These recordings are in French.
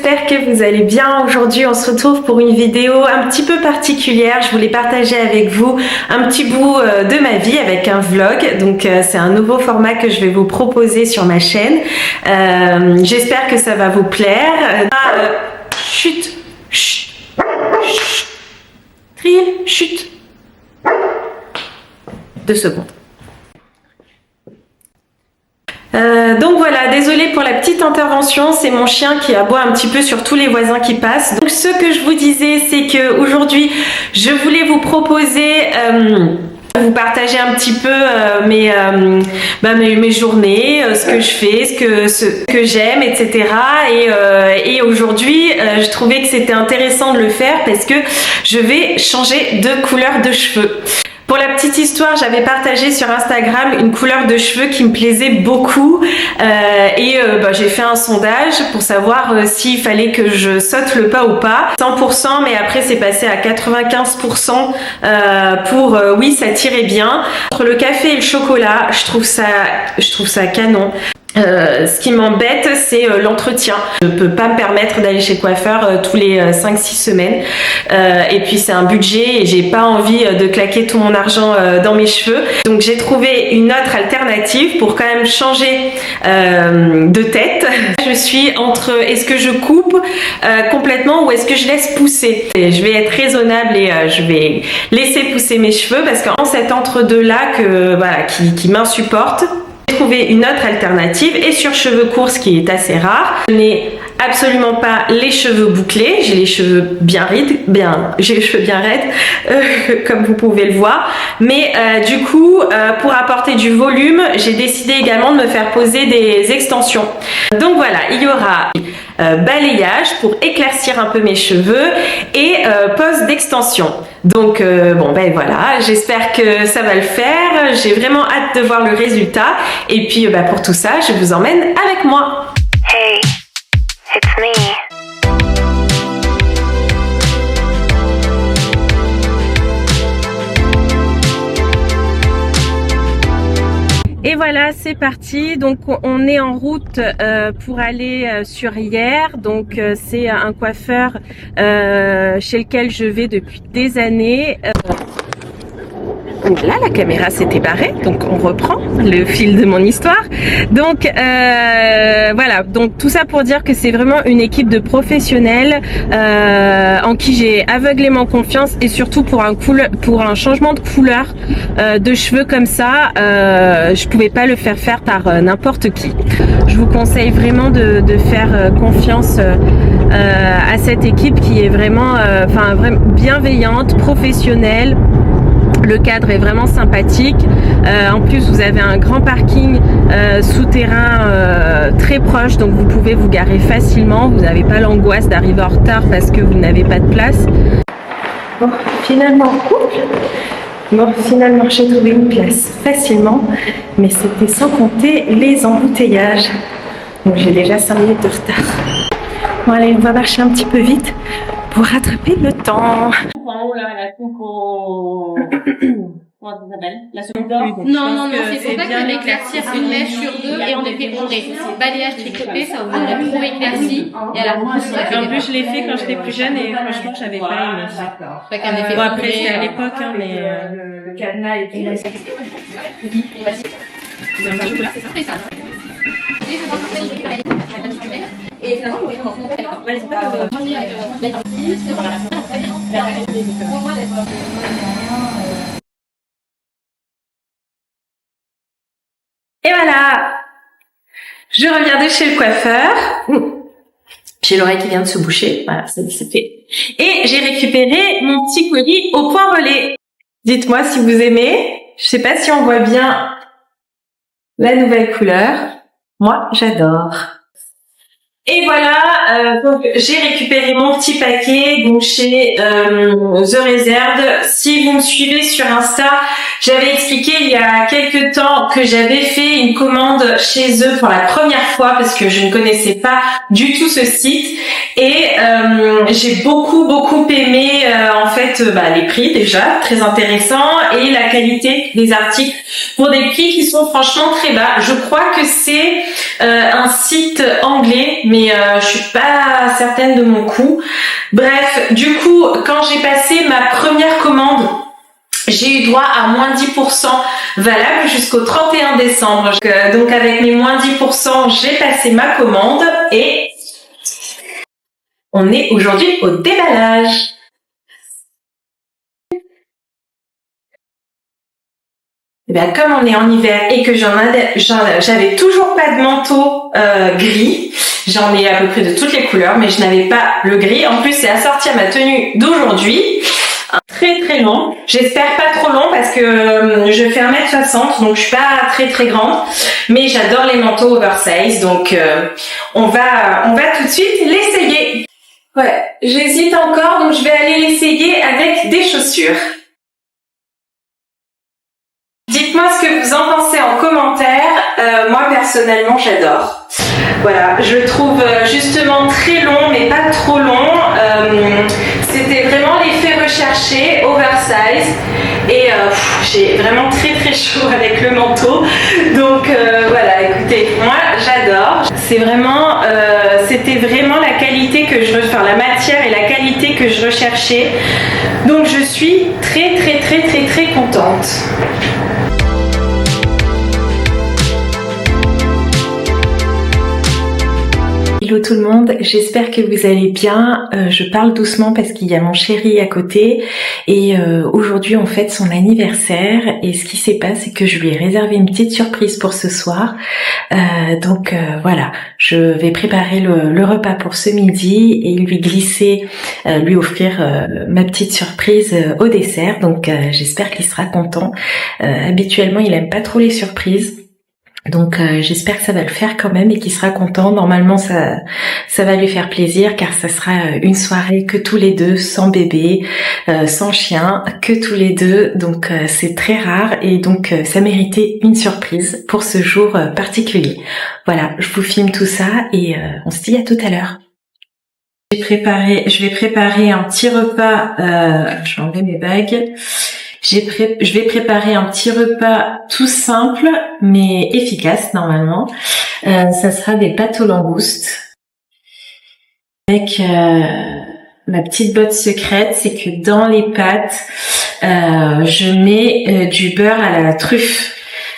j'espère que vous allez bien. Aujourd'hui, on se retrouve pour une vidéo un petit peu particulière. Je voulais partager avec vous un petit bout de ma vie avec un vlog. Donc, c'est un nouveau format que je vais vous proposer sur ma chaîne. J'espère que ça va vous plaire. Chut, chut, chut. Triel, chut. 2 secondes. Donc voilà, désolée pour la petite intervention, c'est mon chien qui aboie un petit peu sur tous les voisins qui passent. Donc ce que je vous disais, c'est que aujourd'hui, je voulais vous proposer vous partager un petit peu mes journées, ce que je fais, ce que j'aime, etc. Et aujourd'hui, je trouvais que c'était intéressant de le faire parce que je vais changer de couleur de cheveux. Pour la petite histoire, j'avais partagé sur Instagram une couleur de cheveux qui me plaisait beaucoup j'ai fait un sondage pour savoir s'il fallait que je saute le pas ou pas. 100%, mais après c'est passé à 95% pour oui, ça tirait bien. Entre le café et le chocolat, je trouve ça canon. Ce qui m'embête, c'est l'entretien. Je peux pas me permettre d'aller chez le coiffeur tous les 5-6 semaines. Et puis c'est un budget et j'ai pas envie de claquer tout mon argent dans mes cheveux. Donc j'ai trouvé une autre alternative pour quand même changer de tête. Je suis entre est-ce que je coupe complètement ou est-ce que je laisse pousser. Et je vais être raisonnable et je vais laisser pousser mes cheveux parce qu'en cet entre-deux-là qui m'insupporte. J'ai trouvé une autre alternative et sur cheveux courts, ce qui est assez rare. Je n'ai absolument pas les cheveux bouclés, j'ai les cheveux bien raides, comme vous pouvez le voir. Mais du coup, pour apporter du volume, j'ai décidé également de me faire poser des extensions. Donc voilà, il y aura balayage pour éclaircir un peu mes cheveux et pose d'extension. Donc voilà, j'espère que ça va le faire. J'ai vraiment hâte de voir le résultat. Et puis pour tout ça, je vous emmène avec moi. Hey, it's me. Et voilà, c'est parti. Donc on est en route pour aller sur Hyères. Donc c'est un coiffeur chez lequel je vais depuis des années. Là, la caméra s'était barrée, donc on reprend le fil de mon histoire. Donc voilà, donc tout ça pour dire que c'est vraiment une équipe de professionnels en qui j'ai aveuglément confiance et surtout pour un changement de couleur de cheveux comme ça, je pouvais pas le faire par n'importe qui. Je vous conseille vraiment de faire confiance à cette équipe qui est vraiment, vraiment bienveillante, professionnelle. Le cadre est vraiment sympathique. En plus, vous avez un grand parking souterrain très proche, donc vous pouvez vous garer facilement. Vous n'avez pas l'angoisse d'arriver en retard parce que vous n'avez pas de place. Bon, finalement, j'ai trouvé une place facilement, mais c'était sans compter les embouteillages. Donc j'ai déjà 5 minutes de retard. Bon allez, on va marcher un petit peu vite pour rattraper le temps. En haut là, la coupe comment ça s'appelle? La seconde. Non, c'est pour ça que éclaircir une mèche sur 2 et on fait balayage tricoté, ça vous aurait trop éclairci et à la fin. En plus, je l'ai fait quand j'étais plus jeune et franchement, j'avais pas aimé. Fait qu'un effet bon, après, c'était à l'époque, hein, mais le cadenas et tout. Et finalement, et voilà, je reviens de chez le coiffeur. J'ai l'oreille qui vient de se boucher. Voilà, c'est fait. Et j'ai récupéré mon petit colis au point relais. Dites-moi si vous aimez. Je sais pas si on voit bien la nouvelle couleur. Moi, j'adore. Et voilà, donc j'ai récupéré mon petit paquet donc chez The Reserved. Si vous me suivez sur Insta, J'avais expliqué il y a quelques temps que j'avais fait une commande chez eux pour la première fois parce que je ne connaissais pas du tout ce site et j'ai beaucoup aimé en fait les prix déjà très intéressants et la qualité des articles pour des prix qui sont franchement très bas. Je crois que c'est un site anglais mais je suis pas certaine de mon coût. Bref, du coup quand j'ai passé ma première commande, j'ai eu droit à moins 10% valable jusqu'au 31 décembre. Donc avec mes moins 10%, j'ai passé ma commande et on est aujourd'hui au déballage. Et bien, comme on est en hiver et que j'avais toujours pas de manteau gris, j'en ai à peu près de toutes les couleurs, mais je n'avais pas le gris. En plus, c'est assorti à ma tenue d'aujourd'hui. Très long. J'espère pas trop long parce que je fais 1m60 donc je suis pas très grande. Mais j'adore les manteaux oversize donc on va tout de suite l'essayer. Ouais, j'hésite encore donc je vais aller l'essayer avec des chaussures. Dites-moi ce que vous en pensez en commentaire. Moi personnellement j'adore. Voilà, je le trouve justement très long mais pas trop long. C'était vraiment l'effet recherché, oversize et j'ai vraiment très chaud avec le manteau. Donc voilà, écoutez, moi j'adore. C'était vraiment la qualité que je recherchais, la matière et la qualité que je recherchais. Donc je suis très contente. Hello tout le monde, j'espère que vous allez bien. Je parle doucement parce qu'il y a mon chéri à côté et aujourd'hui on fête son anniversaire et ce qui s'est passé c'est que je lui ai réservé une petite surprise pour ce soir. Donc voilà, je vais préparer le repas pour ce midi et lui offrir ma petite surprise au dessert. Donc j'espère qu'il sera content. Habituellement il aime pas trop les surprises. Donc j'espère que ça va le faire quand même et qu'il sera content. Normalement ça va lui faire plaisir car ça sera une soirée que tous les deux, sans bébé, sans chien, que tous les deux. Donc c'est très rare et donc ça méritait une surprise pour ce jour particulier. Voilà, je vous filme tout ça et on se dit à tout à l'heure. Je vais préparer un petit repas. Je vais enlever mes bagues. Je vais préparer un petit repas tout simple mais efficace normalement. Ça sera des pâtes aux langoustes. Avec ma petite botte secrète, c'est que dans les pâtes, je mets du beurre à la truffe.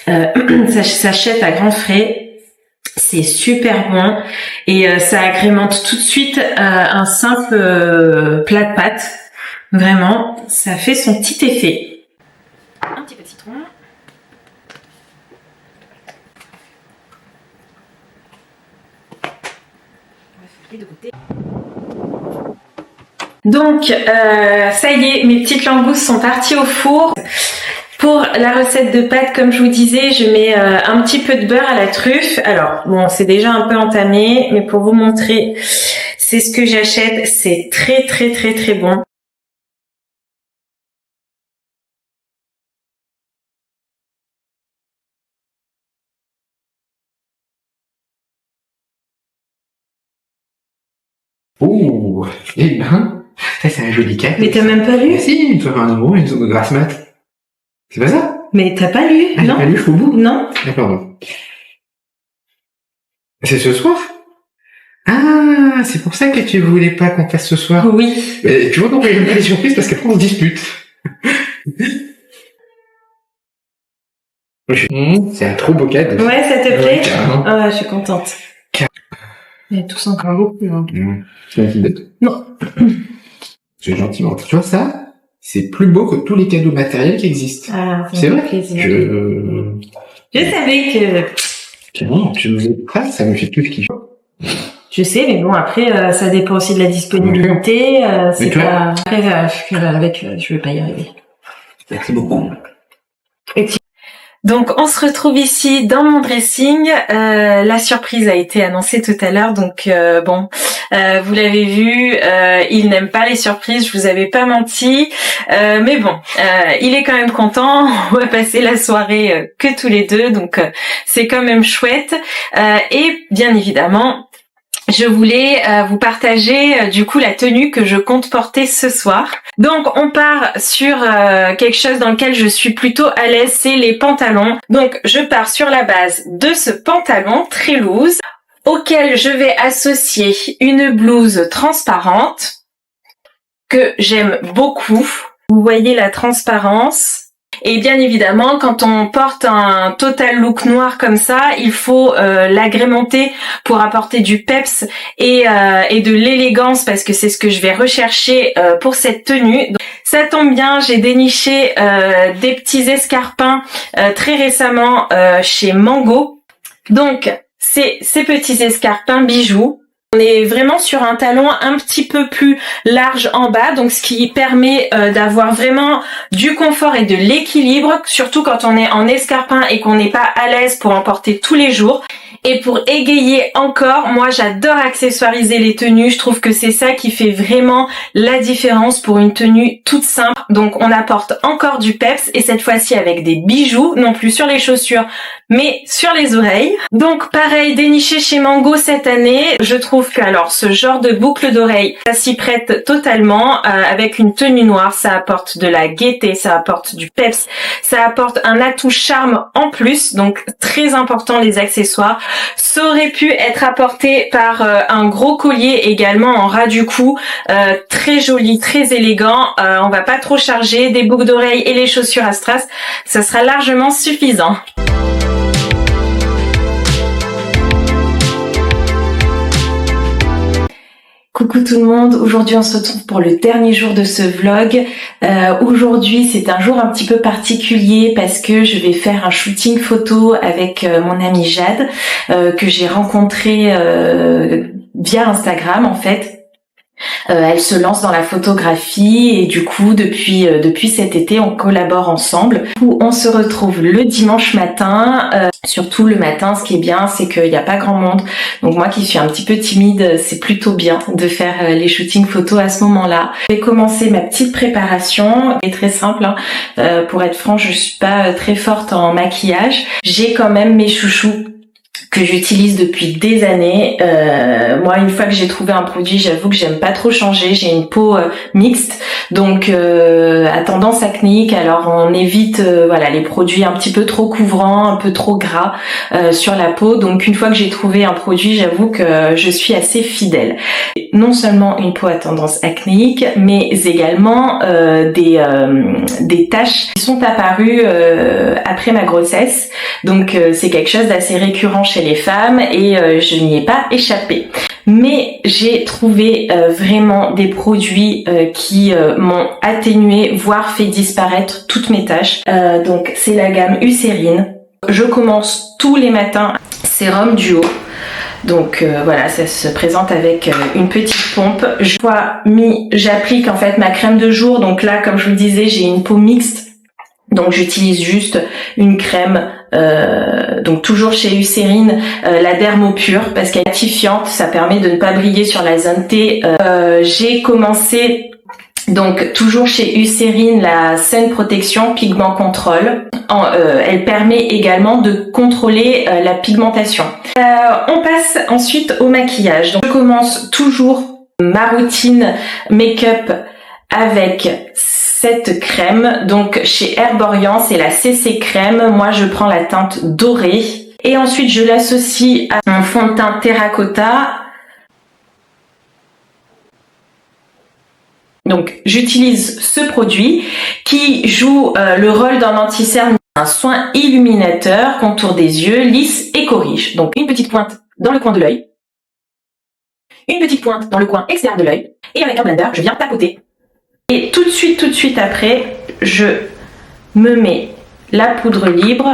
Ça s'achète à grands frais. C'est super bon et ça agrémente tout de suite un simple plat de pâtes. Vraiment, ça fait son petit effet. Un petit peu de citron. On va faire les deux côtés. Donc, ça y est, mes petites langoustes sont parties au four. Pour la recette de pâtes, comme je vous disais, je mets un petit peu de beurre à la truffe. Alors, bon, c'est déjà un peu entamé, mais pour vous montrer, c'est ce que j'achète. C'est très bon. Oh, eh ben, ça c'est un joli cadeau. Mais t'as même pas lu? Mais si, une fois un amour, une zone de grasse mat. C'est pas ça? Mais t'as pas lu, non? J'ai pas lu jusqu'au bout? Non. D'accord, non. C'est ce soir? Ah, c'est pour ça que tu voulais pas qu'on fasse ce soir? Oui. Mais tu vois pourquoi j'aime pas les surprises? Parce qu'après on se dispute. C'est un trop beau cadeau. Ouais, ça te plaît? Carrément. Ah, je suis contente. Il y a tous encore beaucoup, hein. C'est un fidèle. Non. C'est gentiment. Tu vois ça? C'est plus beau que tous les cadeaux matériels qui existent. Ah, c'est vrai? Plaisir. Je savais que... Carrément, tu nous fais pas, ça me fait tout ce qu'il faut. Je sais, mais bon, après, ça dépend aussi de la disponibilité. C'est pas... Après, je vais pas y arriver. Merci beaucoup. Donc on se retrouve ici dans mon dressing. La surprise a été annoncée tout à l'heure, donc vous l'avez vu, il n'aime pas les surprises, je vous avais pas menti, mais bon, il est quand même content. On va passer la soirée que tous les deux, donc c'est quand même chouette. Et bien évidemment, je voulais vous partager du coup la tenue que je compte porter ce soir. Donc on part sur quelque chose dans lequel je suis plutôt à l'aise, c'est les pantalons. Donc je pars sur la base de ce pantalon très loose auquel je vais associer une blouse transparente que j'aime beaucoup. Vous voyez la transparence. Et bien évidemment, quand on porte un total look noir comme ça, il faut l'agrémenter pour apporter du peps et de l'élégance, parce que c'est ce que je vais rechercher pour cette tenue. Donc, ça tombe bien, j'ai déniché des petits escarpins très récemment chez Mango. Donc, c'est ces petits escarpins bijoux. On est vraiment sur un talon un petit peu plus large en bas, donc ce qui permet d'avoir vraiment du confort et de l'équilibre, surtout quand on est en escarpin et qu'on n'est pas à l'aise pour en porter tous les jours. Et pour égayer encore, moi j'adore accessoiriser les tenues, je trouve que c'est ça qui fait vraiment la différence pour une tenue toute simple. Donc on apporte encore du peps, et cette fois-ci avec des bijoux, non plus sur les chaussures mais sur les oreilles. Donc pareil, déniché chez Mango cette année. Je trouve que alors ce genre de boucle d'oreille, ça s'y prête totalement. Avec une tenue noire, ça apporte de la gaieté, ça apporte du peps, ça apporte un atout charme en plus. Donc très important les accessoires. Ça aurait pu être apporté par un gros collier également en ras du cou, très joli, très élégant. On va pas trop charger, des boucles d'oreilles et les chaussures à strass, ça sera largement suffisant. Coucou tout le monde, aujourd'hui on se retrouve pour le dernier jour de ce vlog. Aujourd'hui c'est un jour un petit peu particulier parce que je vais faire un shooting photo avec mon amie Jade que j'ai rencontrée via Instagram en fait. Elle se lance dans la photographie et du coup depuis cet été on collabore ensemble. On se retrouve le dimanche matin, surtout le matin. Ce qui est bien c'est qu'il n'y a pas grand monde, donc moi qui suis un petit peu timide, c'est plutôt bien de faire les shootings photos à ce moment-là. Je vais commencer ma petite préparation, c'est très simple hein. Pour être franche, je suis pas très forte en maquillage. J'ai quand même mes chouchous que j'utilise depuis des années. Moi, une fois que j'ai trouvé un produit, j'avoue que j'aime pas trop changer. J'ai une peau mixte, donc à tendance acnéique. Alors on évite les produits un petit peu trop couvrants, un peu trop gras sur la peau. Donc une fois que j'ai trouvé un produit, j'avoue que je suis assez fidèle. Non seulement une peau à tendance acnéique, mais également des taches qui sont apparues après ma grossesse. Donc c'est quelque chose d'assez récurrent chez les femmes et je n'y ai pas échappé. Mais j'ai trouvé vraiment des produits qui m'ont atténué, voire fait disparaître toutes mes taches. Donc c'est la gamme Eucérine. Je commence tous les matins sérum duo. Donc voilà, ça se présente avec une petite pompe. J'applique en fait ma crème de jour. Donc là, comme je vous le disais, j'ai une peau mixte. Donc j'utilise juste une crème, donc toujours chez Eucérine, la Dermopure, parce qu'elle est matifiante, ça permet de ne pas briller sur la zone T. J'ai commencé donc toujours chez Eucérine la Sun Protection Pigment Control. Elle permet également de contrôler la pigmentation. On passe ensuite au maquillage. Donc je commence toujours ma routine make-up avec cette crème, donc chez Herborian, c'est la CC crème. Moi je prends la teinte dorée et ensuite je l'associe à un fond de teint terracotta. Donc j'utilise ce produit qui joue le rôle d'un anti-cerne, un soin illuminateur, contour des yeux, lisse et corrige. Donc une petite pointe dans le coin de l'œil, une petite pointe dans le coin extérieur de l'œil, et avec un blender je viens tapoter. Et tout de suite après, je me mets la poudre libre.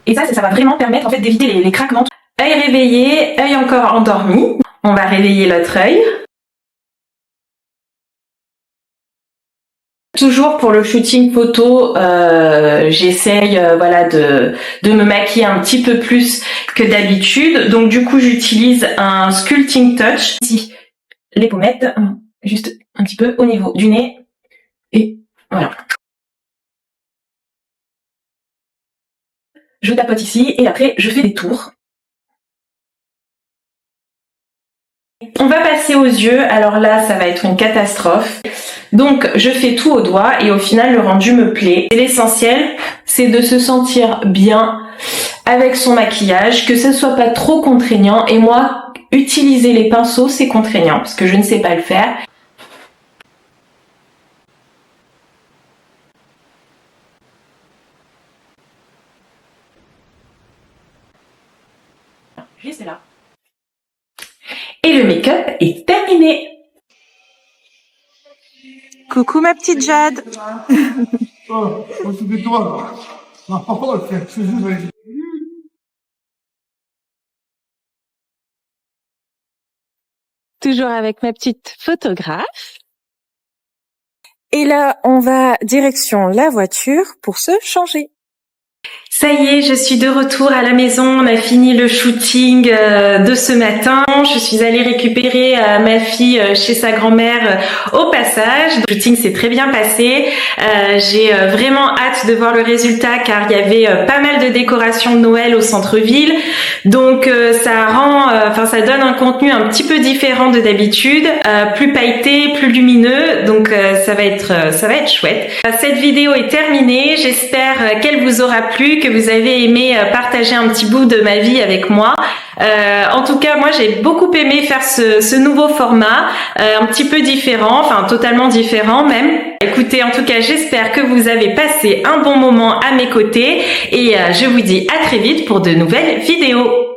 Et ça va vraiment permettre en fait d'éviter les craquements. Œil réveillé, œil encore endormi. On va réveiller l'autre œil. Toujours pour le shooting photo, j'essaye voilà de me maquiller un petit peu plus que d'habitude. Donc du coup, j'utilise un Sculpting Touch. Ici, les pommettes, juste un petit peu au niveau du nez. Et voilà. Je tapote ici et après je fais des tours. On va passer aux yeux. Alors là, ça va être une catastrophe. Donc, je fais tout au doigt et au final, le rendu me plaît. Et l'essentiel, c'est de se sentir bien avec son maquillage, que ça soit pas trop contraignant. Et moi, utiliser les pinceaux, c'est contraignant parce que je ne sais pas le faire. Juste là. Et le make-up est terminé. Coucou ma petite Jade. Oh, toi. Oh, Toujours avec ma petite photographe. Et là, on va direction la voiture pour se changer. Ça y est, je suis de retour à la maison. On a fini le shooting de ce matin. Je suis allée récupérer ma fille chez sa grand-mère au passage. Le shooting s'est très bien passé. J'ai vraiment hâte de voir le résultat car il y avait pas mal de décorations de Noël au centre-ville. Donc ça donne un contenu un petit peu différent de d'habitude, plus pailleté, plus lumineux. Donc ça va être chouette. Cette vidéo est terminée. J'espère qu'elle vous aura plu, que vous avez aimé partager un petit bout de ma vie avec moi. En tout cas, moi j'ai beaucoup aimé faire ce nouveau format, un petit peu différent, enfin totalement différent même. Écoutez, en tout cas, j'espère que vous avez passé un bon moment à mes côtés et je vous dis à très vite pour de nouvelles vidéos.